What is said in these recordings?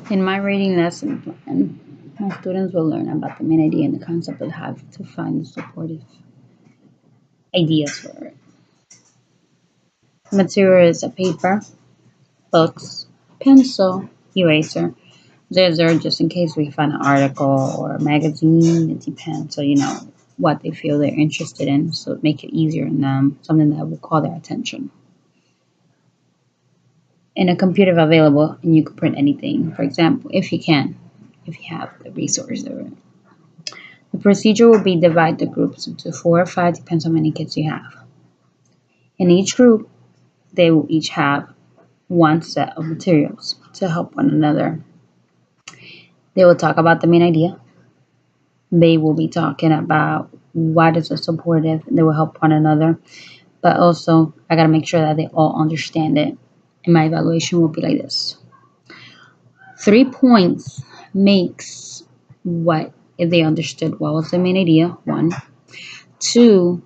In my reading lesson plan, my students will learn about the main idea and the concept of how to find the supportive ideas for it. Material is a paper, books, pencil, eraser. These are just in case we find an article or a magazine. It depends. So you know what they feel they're interested in. So make it easier on them, something that will call their attention. And a computer available, and you can print anything. For example, if you can, if you have the resource there. The procedure will be divide the groups into 4 or 5, depends how many kids you have. In each group, they will each have one set of materials to help one another. They will talk about the main idea. They will be talking about what is a supportive. They will help one another. But also, I got to make sure that they all understand it. And my evaluation will be like this. 3 points makes what if they understood what was the main idea, 1. 2,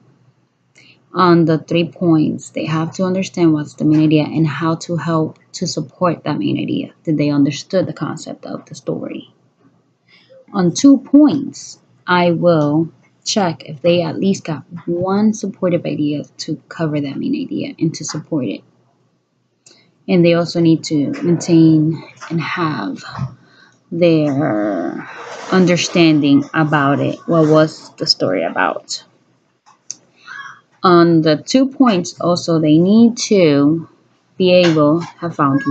on the 3 points, they have to understand what's the main idea and how to help to support that main idea. Did they understood the concept of the story? On 2 points, I will check if they at least got one supportive idea to cover that main idea and to support it. And they also need to maintain and have their understanding about it. What was the story about? On the 2 points, also, they need to be able to have found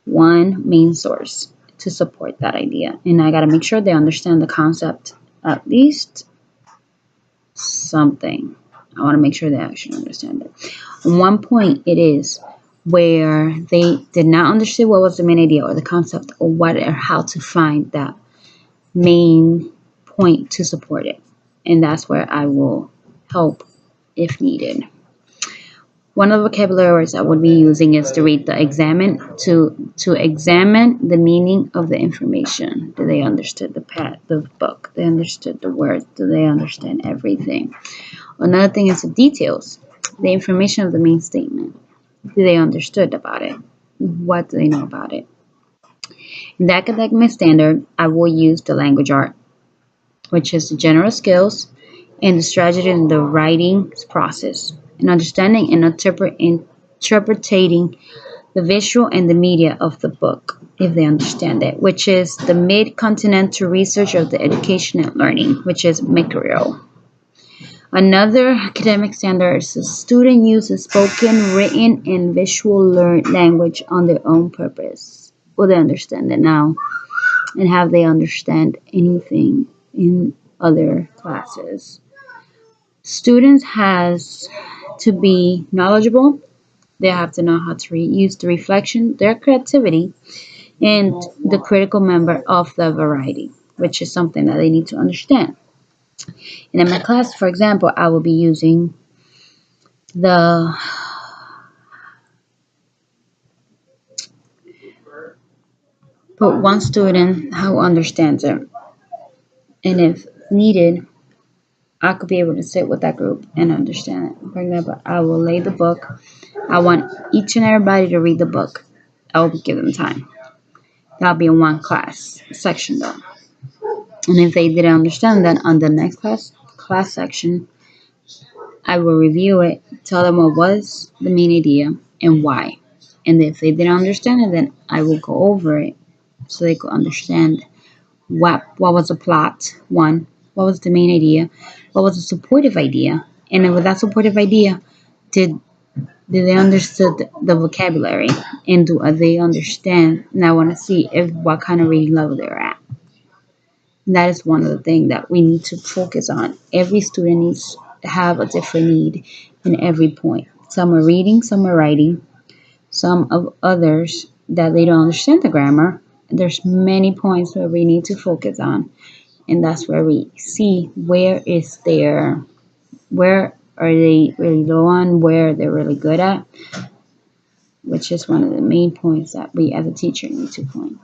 one main source to support that idea. And I got to make sure they understand the concept, at least something. I want to make sure they actually understand it. On 1 point, it is where they did not understand what was the main idea or the concept or what or how to find that main point to support it. And that's where I will help if needed. One of the vocabulary words I would be using is to read the examine, to examine the meaning of the information. Do they understood the book? They understood the words? Do they understand everything? Another thing is the details, the information of the main statement. Do they understood about it? What do they know about it? In the academic standard, I will use the language art, which is the general skills and the strategy in the writing process, and understanding and interpreting the visual and the media of the book, if they understand it, which is the mid-continental research of the education and learning, which is McGraw. Another academic standard is the student uses spoken, written, and visual language on their own purpose. Will they understand it now? And have they understand anything in other classes? Students has to be knowledgeable. They have to know how to use the reflection, their creativity, and the critical member of the variety, which is something that they need to understand. And in my class, for example, I will be using the put one student who understands it. And if needed, I could be able to sit with that group and understand it. For example, I will lay the book. I want each and everybody to read the book. I will give them time. That'll be in one class section though. And if they didn't understand, then on the next class section, I will review it, tell them what was the main idea and why. And if they didn't understand it, then I will go over it so they could understand what was the plot, one, what was the main idea, what was the supportive idea, and then with that supportive idea, did they understood the vocabulary and do they understand? And I want to see if what kind of reading level they're at. And that is one of the things that we need to focus on. Every student needs to have a different need in every point. Some are reading, some are writing, some of others that they don't understand the grammar. There's many points where we need to focus on, and that's where we see where are they really low on, where they're really good at, which is one of the main points that we as a teacher need to point.